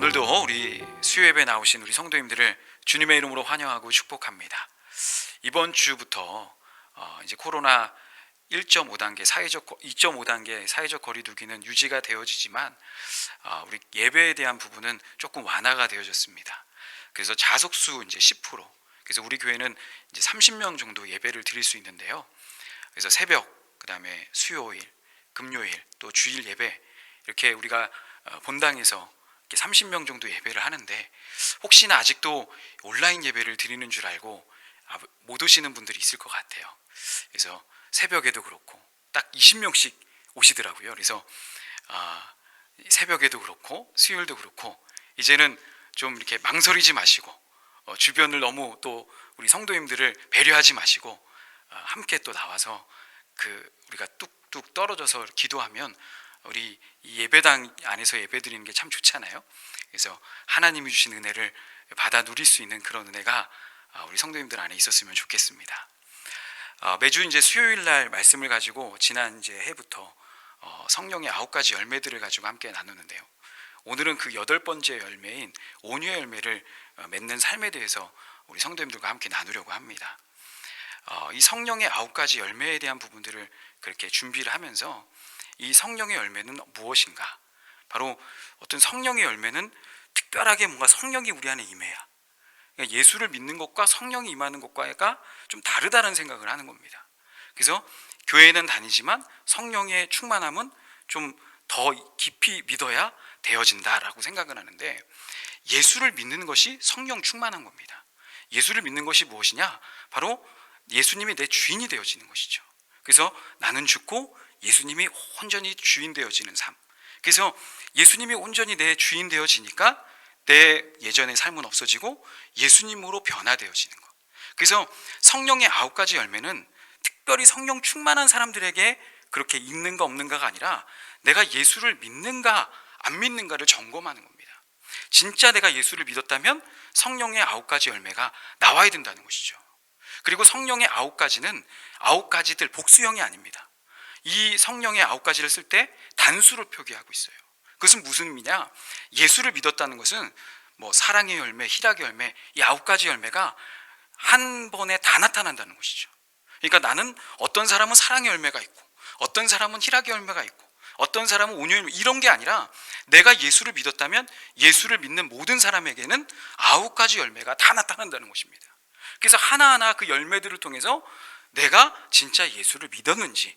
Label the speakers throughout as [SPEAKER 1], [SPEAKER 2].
[SPEAKER 1] 오늘도 우리 수요예배 나오신 우리 성도님들을 주님의 이름으로 환영하고 축복합니다. 이번 주부터 이제 코로나 1.5단계 2.5단계 사회적 거리두기는 유지가 되어지지만 우리 예배에 대한 부분은 조금 완화가 되어졌습니다. 그래서 자석수 이제 10%. 그래서 우리 교회는 이제 30명 정도 예배를 드릴 수 있는데요. 그래서 새벽, 그다음에 수요일, 금요일, 또 주일 예배 이렇게 우리가 본당에서 30명 정도 예배를 하는데, 혹시나 아직도 온라인 예배를 드리는 줄 알고 못 오시는 분들이 있을 것 같아요. 그래서 새벽에도 그렇고 딱 20명씩 오시더라고요. 그래서 새벽에도 그렇고 수요일도 그렇고 이제는 좀 이렇게 망설이지 마시고 주변을 너무 또 우리 성도님들을 배려하지 마시고 함께 또 나와서 우리가 뚝뚝 떨어져서 기도하면 우리 이 예배당 안에서 예배 드리는 게 참 좋잖아요. 그래서 하나님이 주신 은혜를 받아 누릴 수 있는 그런 은혜가 우리 성도님들 안에 있었으면 좋겠습니다. 매주 이제 수요일 날 말씀을 가지고 지난 이제 해부터 성령의 9가지 열매들을 가지고 함께 나누는데요. 오늘은 그 8번째 열매인 온유의 열매를 맺는 삶에 대해서 우리 성도님들과 함께 나누려고 합니다. 이 성령의 9가지 열매에 대한 부분들을 그렇게 준비를 하면서 이 성령의 열매는 무엇인가? 바로 어떤 성령의 열매는 특별하게 뭔가 성령이 우리 안에 임해야, 그러니까 예수를 믿는 것과 성령이 임하는 것과가 좀 다르다는 생각을 하는 겁니다. 그래서 교회는 다니지만 성령의 충만함은 좀 더 깊이 믿어야 되어진다라고 생각을 하는데, 예수를 믿는 것이 성령 충만한 겁니다. 예수를 믿는 것이 무엇이냐? 바로 예수님이 내 주인이 되어지는 것이죠. 그래서 나는 죽고 예수님이 온전히 주인 되어지는 삶. 그래서 예수님이 온전히 내 주인 되어지니까 내 예전의 삶은 없어지고 예수님으로 변화되어지는 것. 그래서 성령의 9가지 열매는 특별히 성령 충만한 사람들에게 그렇게 있는가 없는가가 아니라 내가 예수를 믿는가 안 믿는가를 점검하는 겁니다. 진짜 내가 예수를 믿었다면 성령의 9가지 열매가 나와야 된다는 것이죠. 그리고 성령의 9가지는 9가지들 복수형이 아닙니다. 이 성령의 9가지를 쓸 때 단수로 표기하고 있어요. 그것은 무슨 의미냐? 예수를 믿었다는 것은 뭐 사랑의 열매, 희락의 열매, 이 9가지 열매가 한 번에 다 나타난다는 것이죠. 그러니까 나는 어떤 사람은 사랑의 열매가 있고 어떤 사람은 희락의 열매가 있고 어떤 사람은 온유의 열매, 이런 게 아니라 내가 예수를 믿었다면 예수를 믿는 모든 사람에게는 9가지 열매가 다 나타난다는 것입니다. 그래서 하나하나 그 열매들을 통해서 내가 진짜 예수를 믿었는지,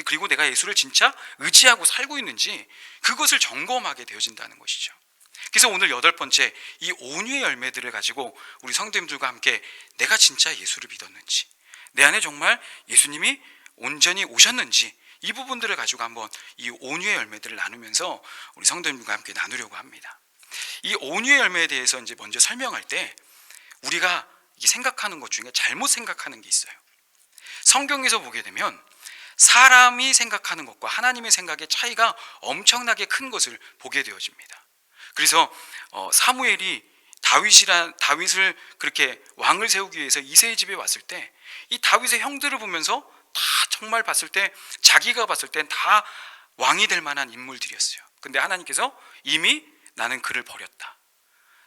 [SPEAKER 1] 그리고 내가 예수를 진짜 의지하고 살고 있는지 그것을 점검하게 되어진다는 것이죠. 그래서 오늘 8번째 이 온유의 열매들을 가지고 우리 성도님들과 함께 내가 진짜 예수를 믿었는지, 내 안에 정말 예수님이 온전히 오셨는지, 이 부분들을 가지고 한번 이 온유의 열매들을 나누면서 우리 성도님들과 함께 나누려고 합니다. 이 온유의 열매에 대해서 이제 먼저 설명할 때 우리가 생각하는 것 중에 잘못 생각하는 게 있어요. 성경에서 보게 되면 사람이 생각하는 것과 하나님의 생각의 차이가 엄청나게 큰 것을 보게 되어집니다. 그래서 사무엘이 다윗을 그렇게 왕을 세우기 위해서 이새의 집에 왔을 때 이 다윗의 형들을 보면서 다 정말 봤을 때 자기가 봤을 땐 다 왕이 될 만한 인물들이었어요. 근데 하나님께서 이미 나는 그를 버렸다.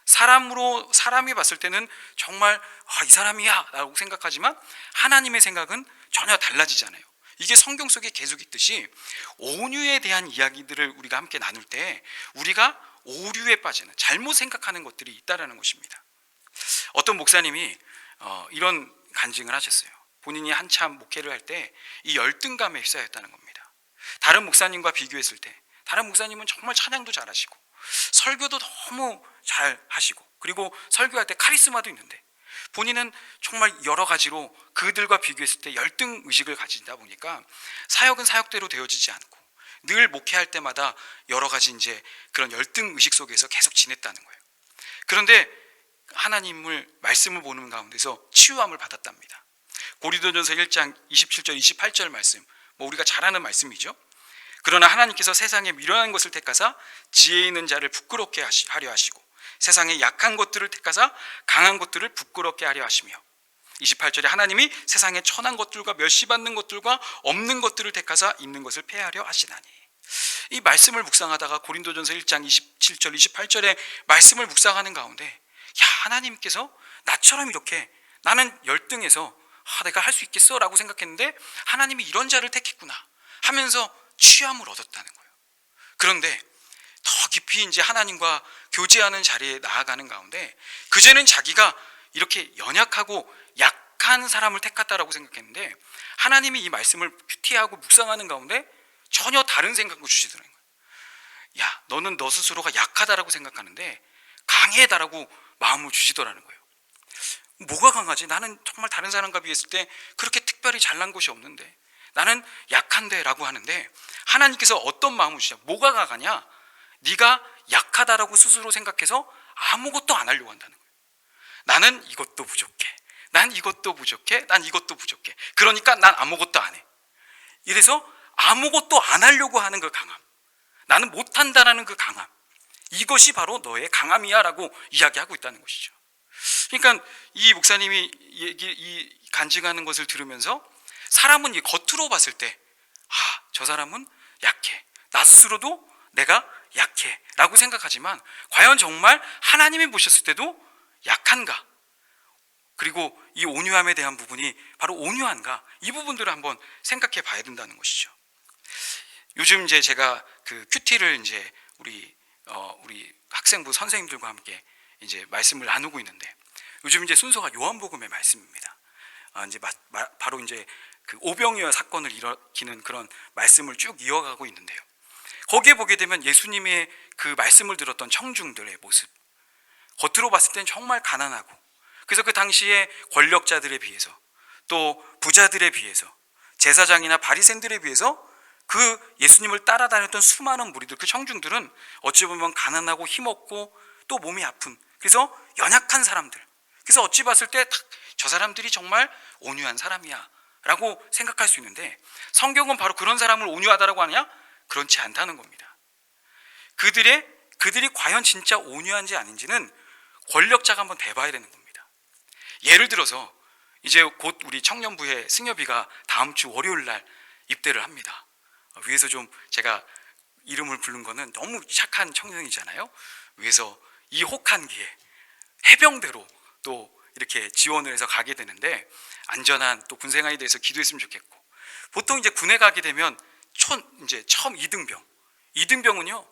[SPEAKER 1] 사람이 봤을 때는 정말 이 사람이야 라고 생각하지만 하나님의 생각은 전혀 달라지잖아요. 이게 성경 속에 계속 있듯이 온유에 대한 이야기들을 우리가 함께 나눌 때 우리가 오류에 빠지는, 잘못 생각하는 것들이 있다라는 것입니다. 어떤 목사님이 이런 간증을 하셨어요. 본인이 한참 목회를 할 때 이 열등감에 휩싸였다는 겁니다. 다른 목사님과 비교했을 때 다른 목사님은 정말 찬양도 잘하시고 설교도 너무 잘 하시고 그리고 설교할 때 카리스마도 있는데 본인은 정말 여러 가지로 그들과 비교했을 때 열등 의식을 가지다 보니까 사역은 사역대로 되어지지 않고 늘 목회할 때마다 여러 가지 이제 그런 열등 의식 속에서 계속 지냈다는 거예요. 그런데 하나님을 말씀을 보는 가운데서 치유함을 받았답니다. 고린도전서 1장 27절 28절 말씀, 뭐 우리가 잘 아는 말씀이죠. 그러나 하나님께서 세상에 미련한 것을 택하사 지혜 있는 자를 부끄럽게 하려 하시고 세상에 약한 것들을 택하사 강한 것들을 부끄럽게 하려 하시며, 28절에 하나님이 세상에 천한 것들과 멸시받는 것들과 없는 것들을 택하사 있는 것을 폐하려 하시나니. 이 말씀을 묵상하다가 고린도전서 1장 27절 28절의 말씀을 묵상하는 가운데, 야, 하나님께서 나처럼 이렇게 나는 열등해서 내가 할 수 있겠어 라고 생각했는데 하나님이 이런 자를 택했구나 하면서 취함을 얻었다는 거예요. 그런데 더 깊이 이제 하나님과 교제하는 자리에 나아가는 가운데, 그제는 자기가 이렇게 연약하고 약한 사람을 택했다라고 생각했는데 하나님이 이 말씀을 큐티하고 묵상하는 가운데 전혀 다른 생각을 주시더라는 거예요. 야, 너는 너 스스로가 약하다라고 생각하는데 강해다라고 마음을 주시더라는 거예요. 뭐가 강하지? 나는 정말 다른 사람과 비했을 때 그렇게 특별히 잘난 것이 없는데, 나는 약한데 라고 하는데 하나님께서 어떤 마음을 주시냐? 뭐가 강하냐? 네가 약하다라고 스스로 생각해서 아무것도 안 하려고 한다는 거예요. 나는 이것도 부족해, 난 이것도 부족해, 난 이것도 부족해, 그러니까 난 아무것도 안 해. 이래서 아무것도 안 하려고 하는 그 강함, 나는 못한다라는 그 강함, 이것이 바로 너의 강함이야 라고 이야기하고 있다는 것이죠. 그러니까 이 목사님이 이 간증하는 것을 들으면서 사람은 이 겉으로 봤을 때 저 사람은 약해, 나 스스로도 내가 약해 라고 생각하지만 과연 정말 하나님이 보셨을 때도 약한가? 그리고 이 온유함에 대한 부분이 바로 온유한가? 이 부분들을 한번 생각해 봐야 된다는 것이죠. 요즘 이제 제가 그 큐티를 이제 우리 학생부 선생님들과 함께 이제 말씀을 나누고 있는데, 요즘 이제 순서가 요한복음의 말씀입니다. 이제 바로 이제 그 오병이어 사건을 일으키는 그런 말씀을 쭉 이어가고 있는데요. 거기에 보게 되면 예수님의 그 말씀을 들었던 청중들의 모습, 겉으로 봤을 땐 정말 가난하고, 그래서 그 당시에 권력자들에 비해서, 또 부자들에 비해서, 제사장이나 바리새인들에 비해서 그 예수님을 따라다녔던 수많은 무리들, 그 청중들은 어찌 보면 가난하고 힘없고 또 몸이 아픈, 그래서 연약한 사람들, 그래서 어찌 봤을 때 저 사람들이 정말 온유한 사람이야 라고 생각할 수 있는데, 성경은 바로 그런 사람을 온유하다라고 하느냐? 그렇지 않다는 겁니다. 그들이 과연 진짜 온유한지 아닌지는 권력자가 한번 대봐야 되는 겁니다. 예를 들어서 이제 곧 우리 청년부의 승엽이가 다음 주 월요일 날 입대를 합니다. 위에서 좀 제가 이름을 부른 거는 너무 착한 청년이잖아요. 위에서 이 혹한기에 해병대로 또 이렇게 지원을 해서 가게 되는데, 안전한 또 군생활에 대해서 기도했으면 좋겠고, 보통 이제 군에 가게 되면 이제 처음 이등병은요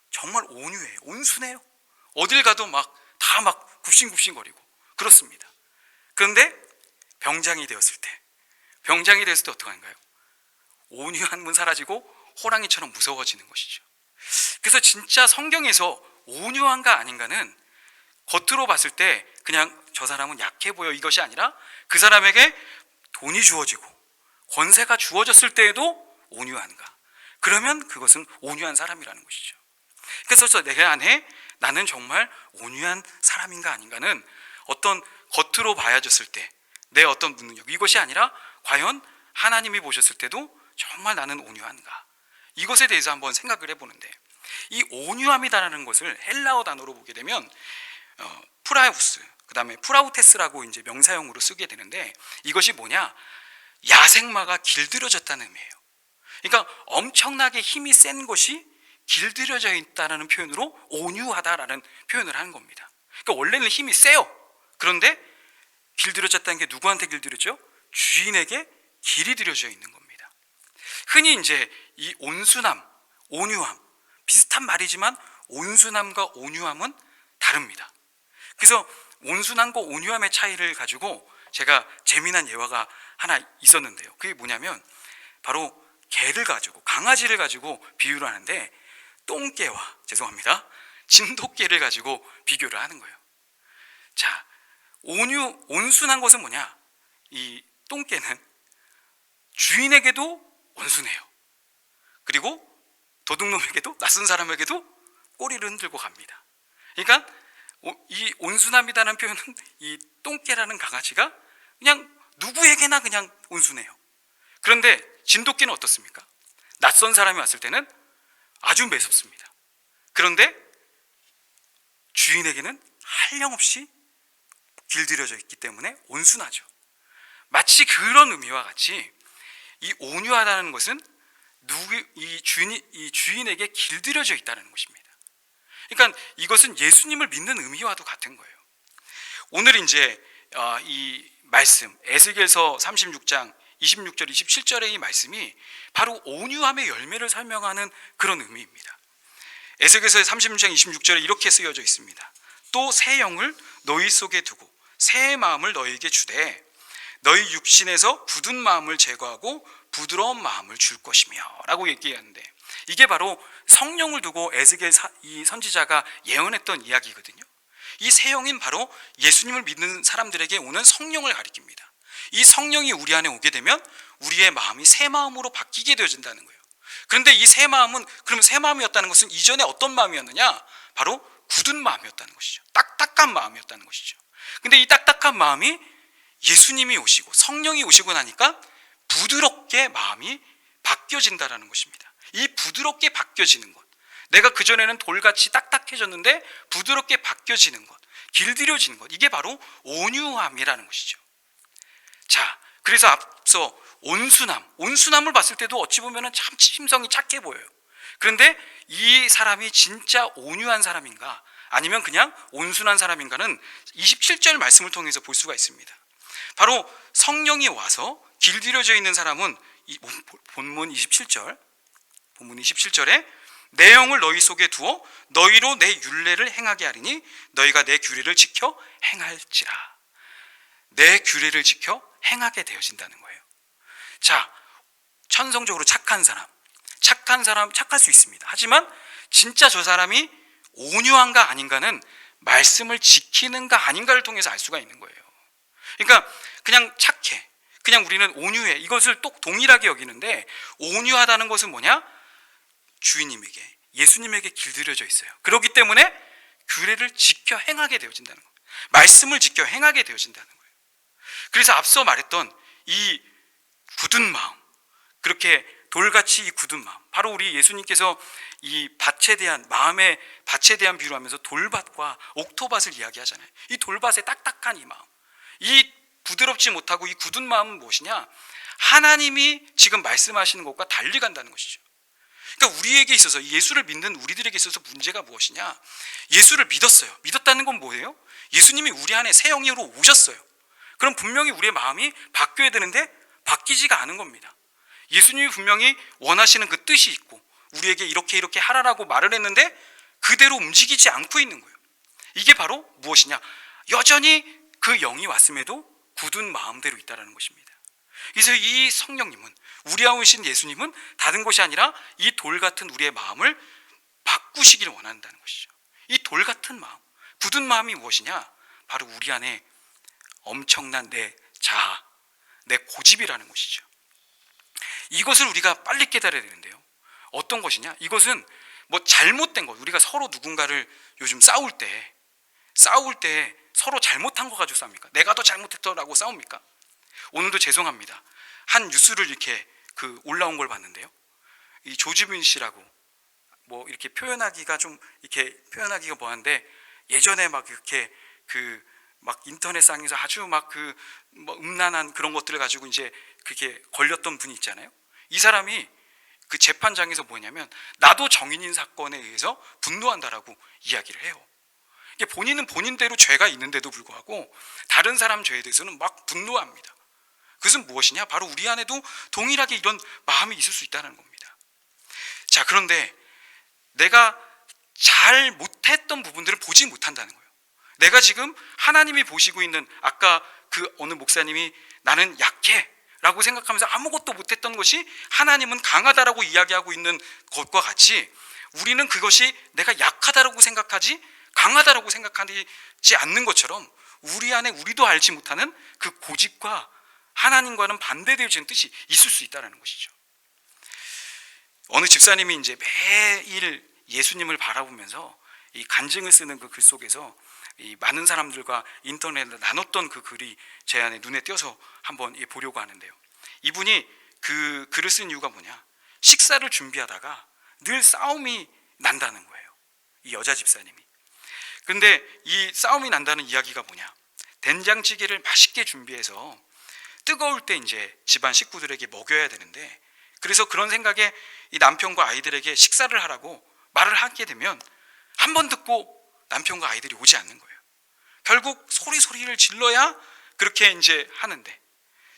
[SPEAKER 1] 정말 온유해요, 온순해요. 어딜 가도 다 굽신굽신거리고 그렇습니다. 그런데 병장이 되었을 때 어떡한가요? 온유함은 사라지고 호랑이처럼 무서워지는 것이죠. 그래서 진짜 성경에서 온유한가 아닌가는 겉으로 봤을 때 그냥 저 사람은 약해 보여 이것이 아니라, 그 사람에게 돈이 주어지고 권세가 주어졌을 때에도 온유한가? 그러면 그것은 온유한 사람이라는 것이죠. 그래서 내 안에 나는 정말 온유한 사람인가 아닌가는 어떤 겉으로 봐야졌을 때 내 어떤 능력, 이것이 아니라 과연 하나님이 보셨을 때도 정말 나는 온유한가? 이것에 대해서 한번 생각을 해보는데, 이 온유함이라는 것을 헬라어 단어로 보게 되면 프라우스, 그 다음에 프라우테스라고 이제 명사형으로 쓰게 되는데, 이것이 뭐냐? 야생마가 길들여졌다는 의미예요. 그러니까 엄청나게 힘이 센 것이 길들여져 있다는 표현으로 온유하다라는 표현을 하는 겁니다. 그러니까 원래는 힘이 세요. 그런데 길들여졌다는 게 누구한테 길들여져? 주인에게 길이 들여져 있는 겁니다. 흔히 이제 이 온순함, 온유함, 비슷한 말이지만 온순함과 온유함은 다릅니다. 그래서 온순함과 온유함의 차이를 가지고 제가 재미난 예화가 하나 있었는데요. 그게 뭐냐면 바로 강아지를 가지고 비유를 하는데, 똥개와 진돗개를 가지고 비교를 하는 거예요. 자, 온순한 것은 뭐냐? 이 똥개는 주인에게도 온순해요. 그리고 도둑놈에게도, 낯선 사람에게도 꼬리를 흔들고 갑니다. 그러니까 이 온순함이라는 표현은 이 똥개라는 강아지가 그냥 누구에게나 그냥 온순해요. 그런데 진돗개는 어떻습니까? 낯선 사람이 왔을 때는 아주 매섭습니다. 그런데 주인에게는 한량없이 길들여져 있기 때문에 온순하죠. 마치 그런 의미와 같이 이 온유하다는 것은 이 주인에게 길들여져 있다는 것입니다. 그러니까 이것은 예수님을 믿는 의미와도 같은 거예요. 오늘 이제 이 말씀 에스겔서 36장 26절 27절의 이 말씀이 바로 온유함의 열매를 설명하는 그런 의미입니다. 에스겔서 36장 26절에 이렇게 쓰여져 있습니다. 또 새 영을 너희 속에 두고 새 마음을 너희에게 주되 너희 육신에서 굳은 마음을 제거하고 부드러운 마음을 줄 것이며 라고 얘기하는데, 이게 바로 성령을 두고 에스겔 이 선지자가 예언했던 이야기거든요. 이 새 영인 바로 예수님을 믿는 사람들에게 오는 성령을 가리킵니다. 이 성령이 우리 안에 오게 되면 우리의 마음이 새 마음으로 바뀌게 되어진다는 거예요. 그런데 이 새 마음은, 그럼 새 마음이었다는 것은 이전에 어떤 마음이었느냐? 바로 굳은 마음이었다는 것이죠. 딱딱한 마음이었다는 것이죠. 근데 이 딱딱한 마음이 예수님이 오시고 성령이 오시고 나니까 부드럽게 마음이 바뀌어진다는 것입니다. 이 부드럽게 바뀌어지는 것, 내가 그전에는 돌같이 딱딱해졌는데 부드럽게 바뀌어지는 것, 길들여지는 것, 이게 바로 온유함이라는 것이죠. 자, 그래서 앞서 온순함을 봤을 때도 어찌 보면 참 심성이 착해 보여요. 그런데 이 사람이 진짜 온유한 사람인가 아니면 그냥 온순한 사람인가는 27절 말씀을 통해서 볼 수가 있습니다. 바로 성령이 와서 길들여져 있는 사람은 본문 27절에 내 영을 너희 속에 두어 너희로 내 율례를 행하게 하리니 너희가 내 규례를 지켜 행할지라. 내 규례를 지켜 행하게 되어진다는 거예요. 자, 천성적으로 착한 사람 착할 수 있습니다. 하지만 진짜 저 사람이 온유한가 아닌가는 말씀을 지키는가 아닌가를 통해서 알 수가 있는 거예요. 그러니까 그냥 착해, 그냥 우리는 온유해, 이것을 또 동일하게 여기는데, 온유하다는 것은 뭐냐? 주인님에게, 예수님에게 길들여져 있어요. 그렇기 때문에 규례를 지켜 행하게 되어진다는 거예요. 말씀을 지켜 행하게 되어진다는 거예요. 그래서 앞서 말했던 이 굳은 마음, 그렇게 돌같이 이 굳은 마음, 바로 우리 예수님께서 이 밭에 대한, 마음의 밭에 대한 비유를 하면서 돌밭과 옥토밭을 이야기하잖아요. 이 돌밭의 딱딱한 이 마음, 이 부드럽지 못하고 이 굳은 마음은 무엇이냐? 하나님이 지금 말씀하시는 것과 달리 간다는 것이죠. 그러니까 우리에게 있어서, 예수를 믿는 우리들에게 있어서 문제가 무엇이냐? 예수를 믿었어요. 믿었다는 건 뭐예요? 예수님이 우리 안에 새 영으로 오셨어요. 그럼 분명히 우리의 마음이 바뀌어야 되는데 바뀌지가 않은 겁니다. 예수님이 분명히 원하시는 그 뜻이 있고 우리에게 이렇게 하라라고 말을 했는데 그대로 움직이지 않고 있는 거예요. 이게 바로 무엇이냐? 여전히 그 영이 왔음에도 굳은 마음대로 있다는 것입니다. 그래서 이 성령님은, 우리 안에 오신 예수님은 다른 것이 아니라 이 돌 같은 우리의 마음을 바꾸시기를 원한다는 것이죠. 이 돌 같은 마음, 굳은 마음이 무엇이냐? 바로 우리 안에 엄청난 내 자아, 내 고집이라는 것이죠. 이것을 우리가 빨리 깨달아야 되는데요. 어떤 것이냐? 이것은 뭐 잘못된 것, 우리가 서로 누군가를 요즘 싸울 때 서로 잘못한 거 가지고 싸웁니까? 내가 더 잘못했더라고 싸웁니까? 오늘도 죄송합니다. 한 뉴스를 이렇게 올라온 걸 봤는데요. 이 조지빈 씨라고, 뭐 이렇게 표현하기가 뭐한데, 예전에 막 이렇게 막 인터넷상에서 아주 막 뭐 음란한 그런 것들을 가지고 이제 그렇게 걸렸던 분이 있잖아요. 이 사람이 그 재판장에서 뭐냐면, 나도 정인인 사건에 의해서 분노한다라고 이야기를 해요. 이게 본인은 본인대로 죄가 있는데도 불구하고 다른 사람 죄에 대해서는 막 분노합니다. 그것은 무엇이냐? 바로 우리 안에도 동일하게 이런 마음이 있을 수 있다는 겁니다. 자, 그런데 내가 잘 못했던 부분들을 보지 못한다는 거예요. 내가 지금 하나님이 보시고 있는, 아까 어느 목사님이 나는 약해 라고 생각하면서 아무것도 못했던 것이 하나님은 강하다라고 이야기하고 있는 것과 같이, 우리는 그것이 내가 약하다라고 생각하지 강하다라고 생각하지 않는 것처럼 우리 안에 우리도 알지 못하는 그 고집과 하나님과는 반대되어지는 뜻이 있을 수 있다는 것이죠. 어느 집사님이 이제 매일 예수님을 바라보면서 이 간증을 쓰는 그 글 속에서 이 많은 사람들과 인터넷에 나눴던 그 글이 제 안에 눈에 띄어서 한번 보려고 하는데요. 이분이 그 글을 쓴 이유가 뭐냐? 식사를 준비하다가 늘 싸움이 난다는 거예요. 이 여자 집사님이. 근데 이 싸움이 난다는 이야기가 뭐냐? 된장찌개를 맛있게 준비해서 뜨거울 때 이제 집안 식구들에게 먹여야 되는데 그래서 그런 생각에 이 남편과 아이들에게 식사를 하라고 말을 하게 되면 한 번 듣고 남편과 아이들이 오지 않는 거예요. 결국 소리를 질러야 그렇게 이제 하는데,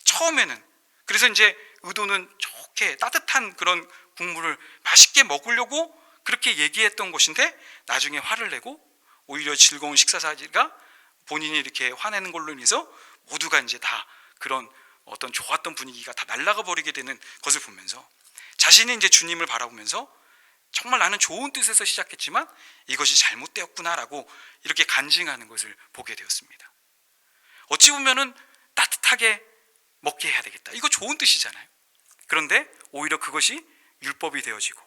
[SPEAKER 1] 처음에는 그래서 이제 의도는 좋게 따뜻한 그런 국물을 맛있게 먹으려고 그렇게 얘기했던 것인데, 나중에 화를 내고 오히려 즐거운 식사 자리가 본인이 이렇게 화내는 걸로 인해서 모두가 이제 다 그런 어떤 좋았던 분위기가 다 날아가 버리게 되는 것을 보면서, 자신이 이제 주님을 바라보면서 정말 나는 좋은 뜻에서 시작했지만 이것이 잘못되었구나라고 이렇게 간증하는 것을 보게 되었습니다. 어찌 보면은 따뜻하게 먹게 해야 되겠다, 이거 좋은 뜻이잖아요. 그런데 오히려 그것이 율법이 되어지고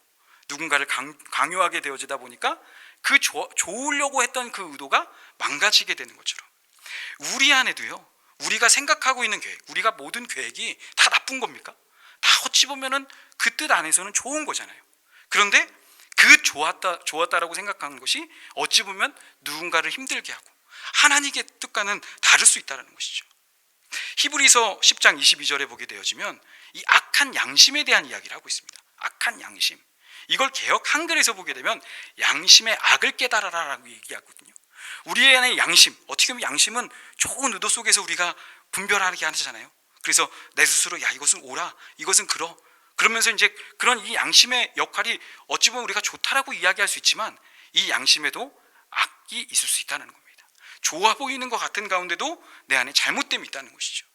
[SPEAKER 1] 누군가를 강요하게 되어지다 보니까 그 좋으려고 했던 그 의도가 망가지게 되는 것처럼, 우리 안에도요, 우리가 생각하고 있는 계획, 우리가 모든 계획이 다 나쁜 겁니까? 다 어찌 보면은 그 뜻 안에서는 좋은 거잖아요. 그런데 그 좋았다라고 생각하는 것이 어찌 보면 누군가를 힘들게 하고 하나님의 뜻과는 다를 수 있다는 것이죠. 히브리서 10장 22절에 보게 되어지면 이 악한 양심에 대한 이야기를 하고 있습니다. 악한 양심, 이걸 개역 한글에서 보게 되면 양심의 악을 깨달아라라고 얘기하거든요. 우리 안의 양심, 어떻게 보면 양심은 좋은 의도 속에서 우리가 분별하게 하잖아요. 그래서 내 스스로 야, 이것은 옳아, 이것은 그러, 그러면서 이제 그런 이 양심의 역할이 어찌 보면 우리가 좋다라고 이야기할 수 있지만 이 양심에도 악이 있을 수 있다는 겁니다. 좋아 보이는 것 같은 가운데도 내 안에 잘못됨이 있다는 것이죠.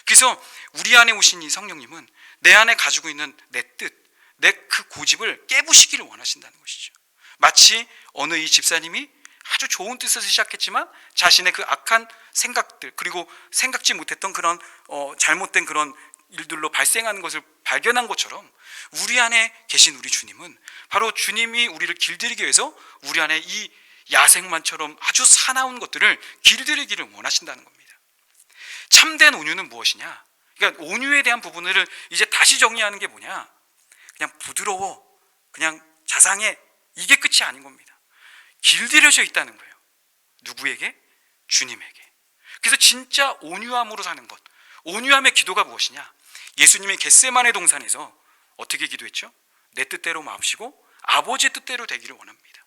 [SPEAKER 1] 그래서 우리 안에 오신 이 성령님은 내 안에 가지고 있는 내 뜻, 내 그 고집을 깨부시기를 원하신다는 것이죠. 마치 어느 이 집사님이 아주 좋은 뜻에서 시작했지만 자신의 그 악한 생각들, 그리고 생각지 못했던 그런 잘못된 그런 일들로 발생하는 것을 발견한 것처럼, 우리 안에 계신 우리 주님은 바로 주님이 우리를 길들이기 위해서 우리 안에 이 야생만처럼 아주 사나운 것들을 길들이기를 원하신다는 겁니다. 참된 온유는 무엇이냐? 그러니까 온유에 대한 부분을 이제 다시 정리하는 게 뭐냐? 그냥 부드러워, 그냥 자상해, 이게 끝이 아닌 겁니다. 길들여져 있다는 거예요. 누구에게? 주님에게. 그래서 진짜 온유함으로 사는 것, 온유함의 기도가 무엇이냐? 예수님이 겟세마네 동산에서 어떻게 기도했죠? 내 뜻대로 마옵시고 아버지의 뜻대로 되기를 원합니다.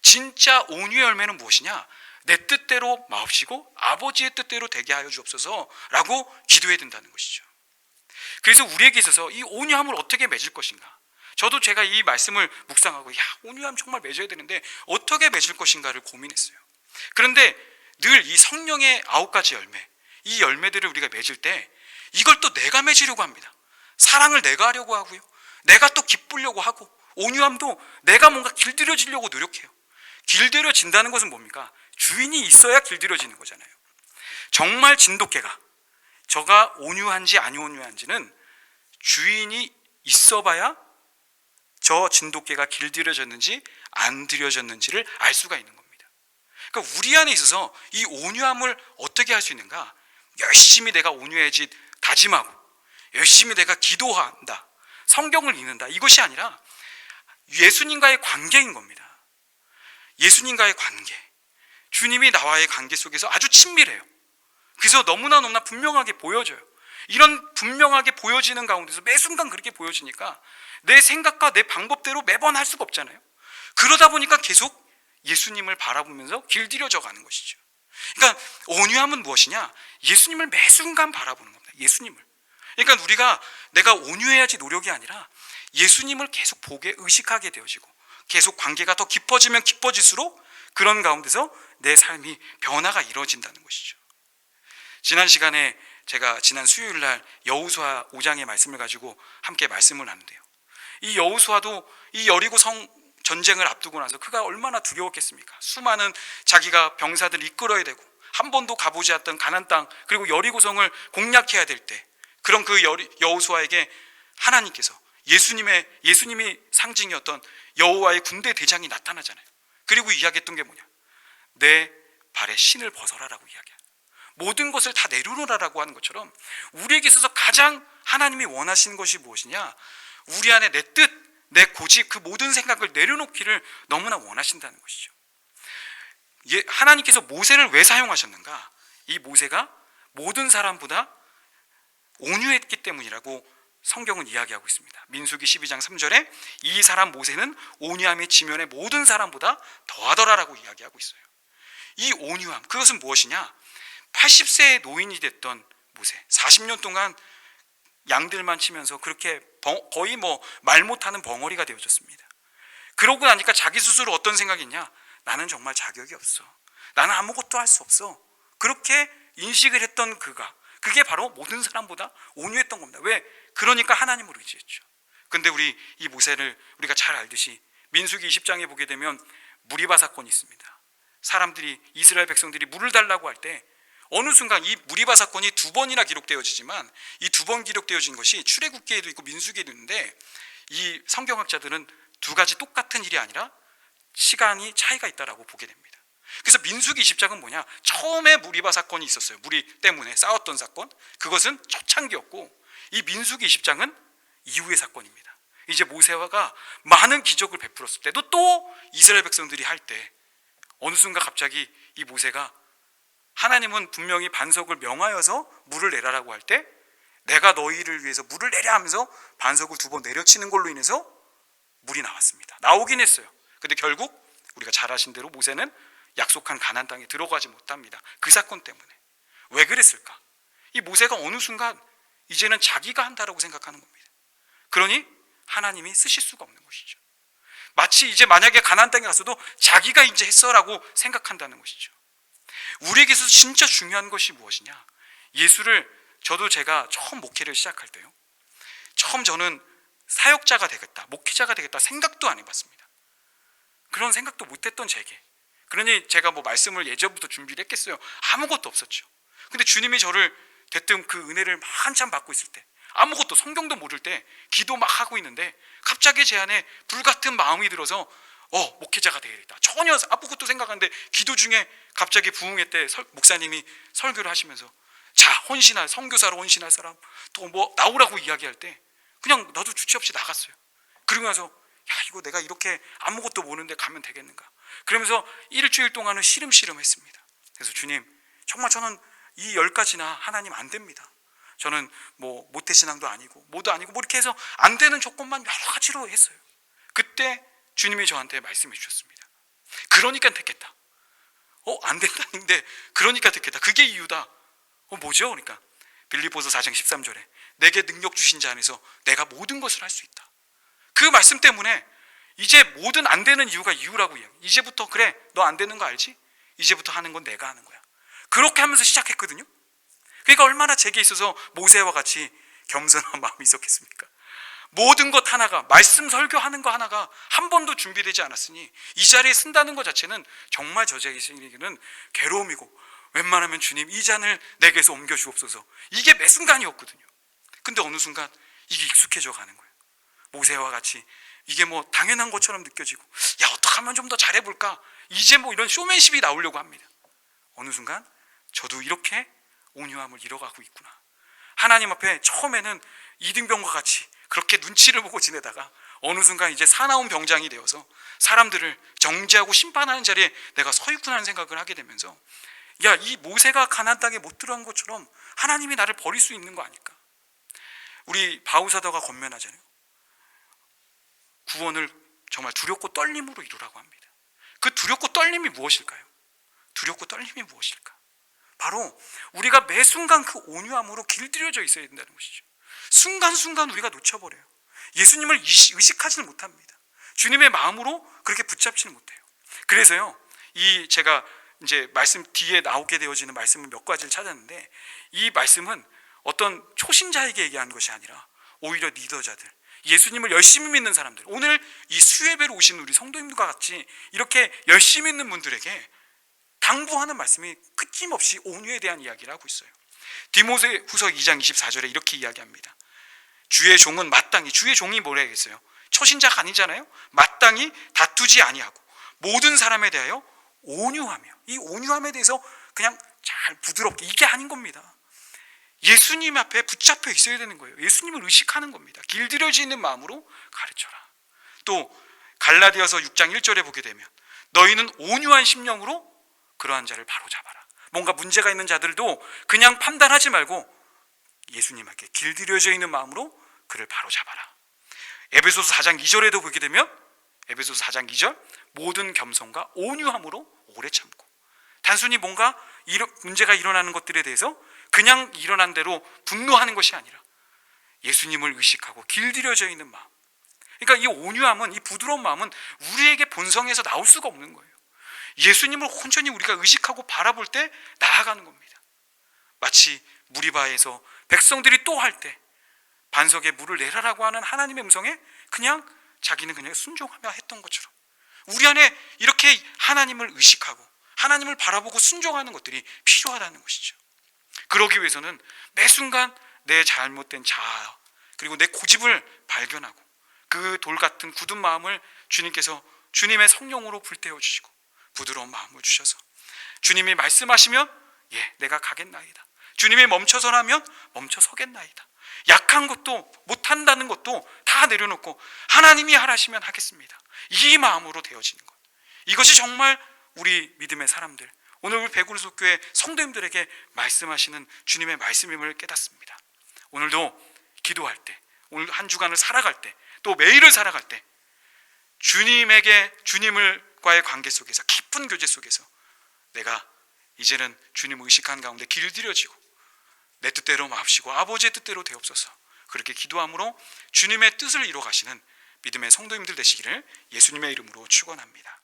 [SPEAKER 1] 진짜 온유의 열매는 무엇이냐? 내 뜻대로 마옵시고 아버지의 뜻대로 되게 하여 주옵소서라고 기도해야 된다는 것이죠. 그래서 우리에게 있어서 이 온유함을 어떻게 맺을 것인가? 저도 제가 이 말씀을 묵상하고 온유함 정말 맺어야 되는데 어떻게 맺을 것인가를 고민했어요. 그런데 늘 이 성령의 9가지 열매, 이 열매들을 우리가 맺을 때 이걸 또 내가 맺으려고 합니다. 사랑을 내가 하려고 하고요, 내가 또 기쁘려고 하고, 온유함도 내가 뭔가 길들여지려고 노력해요. 길들여진다는 것은 뭡니까? 주인이 있어야 길들여지는 거잖아요. 정말 진돗개가 저가 온유한지 안 온유한지는 주인이 있어봐야 저 진돗개가 길들여졌는지 안 들여졌는지를 알 수가 있는 겁니다. 그러니까 우리 안에 있어서 이 온유함을 어떻게 할 수 있는가? 열심히 내가 온유해지 다짐하고 열심히 내가 기도한다, 성경을 읽는다, 이것이 아니라 예수님과의 관계인 겁니다. 예수님과의 관계, 주님이 나와의 관계 속에서 아주 친밀해요. 그래서 너무나 분명하게 보여져요. 이런 분명하게 보여지는 가운데서 매 순간 그렇게 보여지니까 내 생각과 내 방법대로 매번 할 수가 없잖아요. 그러다 보니까 계속 예수님을 바라보면서 길들여져 가는 것이죠. 그러니까 온유함은 무엇이냐? 예수님을 매 순간 바라보는 겁니다. 예수님을. 그러니까 우리가 내가 온유해야지 노력이 아니라 예수님을 계속 보게, 의식하게 되어지고 계속 관계가 더 깊어지면 깊어질수록 그런 가운데서 내 삶이 변화가 이루어진다는 것이죠. 지난 시간에 제가 지난 수요일 날 여호수아 5장의 말씀을 가지고 함께 말씀을 나누는데요, 이 여호수아도 이 여리고 성 전쟁을 앞두고 나서 그가 얼마나 두려웠겠습니까? 수많은 자기가 병사들을 이끌어야 되고 한 번도 가보지 않았던 가나안 땅, 그리고 여리고성을 공략해야 될 때, 그런 그 여호수아에게 하나님께서 예수님이 상징이었던 여호와의 군대 대장이 나타나잖아요. 그리고 이야기했던 게 뭐냐? 내 발에 신을 벗어라라고 이야기해요. 모든 것을 다 내려놓으라라고 하는 것처럼 우리에게 있어서 가장 하나님이 원하시는 것이 무엇이냐? 우리 안에 내 뜻, 내 고집, 그 모든 생각을 내려놓기를 너무나 원하신다는 것이죠. 하나님께서 모세를 왜 사용하셨는가? 이 모세가 모든 사람보다 온유했기 때문이라고 성경은 이야기하고 있습니다. 민수기 12장 3절에 이 사람 모세는 온유함이 지면의 모든 사람보다 더하더라라고 이야기하고 있어요. 이 온유함, 그것은 무엇이냐? 80세의 노인이 됐던 모세, 40년 동안 양들만 치면서 그렇게 거의 말 못하는 벙어리가 되어졌습니다. 그러고 나니까 자기 스스로 어떤 생각이냐? 나는 정말 자격이 없어. 나는 아무것도 할 수 없어. 그렇게 인식을 했던 그게 바로 모든 사람보다 온유했던 겁니다. 왜? 그러니까 하나님을 의지했죠. 근데 이 모세를 우리가 잘 알듯이 민수기 20장에 보게 되면 무리바 사건이 있습니다. 사람들이, 이스라엘 백성들이 물을 달라고 할 때 어느 순간 이 무리바 사건이 2번이나 기록되어지지만 이 2번 기록되어진 것이 출애굽기에도 있고 민수기에도 있는데, 이 성경학자들은 두 가지 똑같은 일이 아니라 시간이 차이가 있다라고 보게 됩니다. 그래서 민수기 20장은 뭐냐? 처음에 무리바 사건이 있었어요. 무리 때문에 싸웠던 사건. 그것은 초창기였고, 이 민수기 20장은 이후의 사건입니다. 이제 모세가 많은 기적을 베풀었을 때도 또 이스라엘 백성들이 할 때 어느 순간 갑자기 이 모세가, 하나님은 분명히 반석을 명하여서 물을 내라라고 할 때 내가 너희를 위해서 물을 내랴 하면서 반석을 2번 내려치는 걸로 인해서 물이 나왔습니다. 나오긴 했어요. 근데 결국 우리가 잘 아신 대로 모세는 약속한 가나안 땅에 들어가지 못합니다. 그 사건 때문에. 왜 그랬을까? 이 모세가 어느 순간 이제는 자기가 한다라고 생각하는 겁니다. 그러니 하나님이 쓰실 수가 없는 것이죠. 마치 이제 만약에 가나안 땅에 갔어도 자기가 이제 했어라고 생각한다는 것이죠. 우리에게서 진짜 중요한 것이 무엇이냐? 제가 처음 목회를 시작할 때요, 처음 저는 사역자가 되겠다, 목회자가 되겠다 생각도 안 해봤습니다. 그런 생각도 못했던 제게, 그러니 제가 말씀을 예전부터 준비를 했겠어요? 아무것도 없었죠. 근데 주님이 저를 대뜸 그 은혜를 한참 받고 있을 때, 아무것도, 성경도 모를 때 기도 막 하고 있는데 갑자기 제 안에 불같은 마음이 들어서 목회자가 되겠다. 전혀 아무것도 생각하는데 기도 중에 갑자기 부흥회 때 목사님이 설교를 하시면서, 자, 선교사로 헌신할 사람 또 나오라고 이야기할 때 그냥 나도 주체 없이 나갔어요. 그러고 나서 이거 내가 이렇게 아무것도 모르는데 가면 되겠는가? 그러면서 일주일 동안은 시름시름 했습니다. 그래서 주님, 정말 저는 이 10가지나 하나님 안 됩니다. 저는 모태신앙도 아니고 뭐도 아니고 이렇게 해서 안 되는 조건만 여러 가지로 했어요. 그때 주님이 저한테 말씀해 주셨습니다. 그러니까 됐겠다. 안 된다는데 그러니까 됐겠다. 그게 이유다. 뭐죠? 그러니까 빌립보서 4장 13절에 내게 능력 주신 자 안에서 내가 모든 것을 할 수 있다. 그 말씀 때문에 이제 모든 안 되는 이유라고 이야기. 이제부터 그래, 너 안 되는 거 알지? 이제부터 하는 건 내가 하는 거야. 그렇게 하면서 시작했거든요. 그러니까 얼마나 제게 있어서 모세와 같이 겸손한 마음이 있었겠습니까? 모든 것 하나가, 말씀 설교하는 거 하나가 한 번도 준비되지 않았으니 이 자리에 쓴다는 것 자체는 정말 저에게는 괴로움이고, 웬만하면 주님 이 잔을 내게서 옮겨 주옵소서, 이게 매 순간이었거든요. 근데 어느 순간 이게 익숙해져 가는 거예요. 모세와 같이 이게 당연한 것처럼 느껴지고, 어떻게 하면 좀 더 잘해볼까, 이제 이런 쇼맨십이 나오려고 합니다. 어느 순간 저도 이렇게 온유함을 잃어가고 있구나. 하나님 앞에 처음에는 이등병과 같이 그렇게 눈치를 보고 지내다가 어느 순간 이제 사나운 병장이 되어서 사람들을 정죄하고 심판하는 자리에 내가 서 있구나 하는 생각을 하게 되면서, 이 모세가 가나안 땅에 못 들어간 것처럼 하나님이 나를 버릴 수 있는 거 아닐까? 우리 바울사도가 권면하잖아요. 구원을 정말 두렵고 떨림으로 이루라고 합니다. 그 두렵고 떨림이 무엇일까요? 두렵고 떨림이 무엇일까? 바로 우리가 매 순간 그 온유함으로 길들여져 있어야 된다는 것이죠. 순간순간 우리가 놓쳐버려요. 예수님을 의식하지는 못합니다. 주님의 마음으로 그렇게 붙잡지는 못해요. 그래서요, 제가 이제 말씀 뒤에 나오게 되어지는 말씀을 몇 가지를 찾았는데, 이 말씀은 어떤 초신자에게 얘기하는 것이 아니라 오히려 리더자들, 예수님을 열심히 믿는 사람들, 오늘 이 수예배로 오신 우리 성도님과 같이 이렇게 열심히 믿는 분들에게 당부하는 말씀이 끊임없이 온유에 대한 이야기를 하고 있어요. 디모데후서 2장 24절에 이렇게 이야기합니다. 주의 종은 마땅히, 주의 종이 뭐라 했어요? 초신자가 아니잖아요. 마땅히 다투지 아니하고 모든 사람에 대하여 온유하며, 이 온유함에 대해서 그냥 잘 부드럽게, 이게 아닌 겁니다. 예수님 앞에 붙잡혀 있어야 되는 거예요. 예수님을 의식하는 겁니다. 길들여져 있는 마음으로 가르쳐라. 또 갈라디아서 6장 1절에 보게 되면 너희는 온유한 심령으로 그러한 자를 바로잡아라. 뭔가 문제가 있는 자들도 그냥 판단하지 말고 예수님 앞에 길들여져 있는 마음으로 그를 바로잡아라. 에베소서 4장 2절에도 보게 되면 에베소서 4장 2절 모든 겸손과 온유함으로 오래 참고, 단순히 뭔가 문제가 일어나는 것들에 대해서 그냥 일어난 대로 분노하는 것이 아니라 예수님을 의식하고 길들여져 있는 마음, 그러니까 이 온유함은, 이 부드러운 마음은 우리에게 본성에서 나올 수가 없는 거예요. 예수님을 온전히 우리가 의식하고 바라볼 때 나아가는 겁니다. 마치 무리바에서 백성들이 또 할 때 반석에 물을 내라라고 하는 하나님의 음성에 그냥 자기는 그냥 순종하며 했던 것처럼, 우리 안에 이렇게 하나님을 의식하고 하나님을 바라보고 순종하는 것들이 필요하다는 것이죠. 그러기 위해서는 매 순간 내 잘못된 자아 그리고 내 고집을 발견하고 그 돌 같은 굳은 마음을 주님께서 주님의 성령으로 불태워 주시고 부드러운 마음을 주셔서 주님이 말씀하시면 예, 내가 가겠나이다. 주님이 멈춰서라면 멈춰서겠나이다. 약한 것도 못한다는 것도 다 내려놓고 하나님이 하라시면 하겠습니다. 이 마음으로 되어지는 것, 이것이 정말 우리 믿음의 사람들, 오늘 우리 배구르속교회 성도님들에게 말씀하시는 주님의 말씀임을 깨닫습니다. 오늘도 기도할 때, 오늘 한 주간을 살아갈 때, 또 매일을 살아갈 때 주님과의 관계 속에서, 깊은 교제 속에서 내가 이제는 주님을 의식한 가운데 길들여지고 내 뜻대로 마옵시고 아버지의 뜻대로 되옵소서, 그렇게 기도함으로 주님의 뜻을 이루어 가시는 믿음의 성도님들 되시기를 예수님의 이름으로 축원합니다.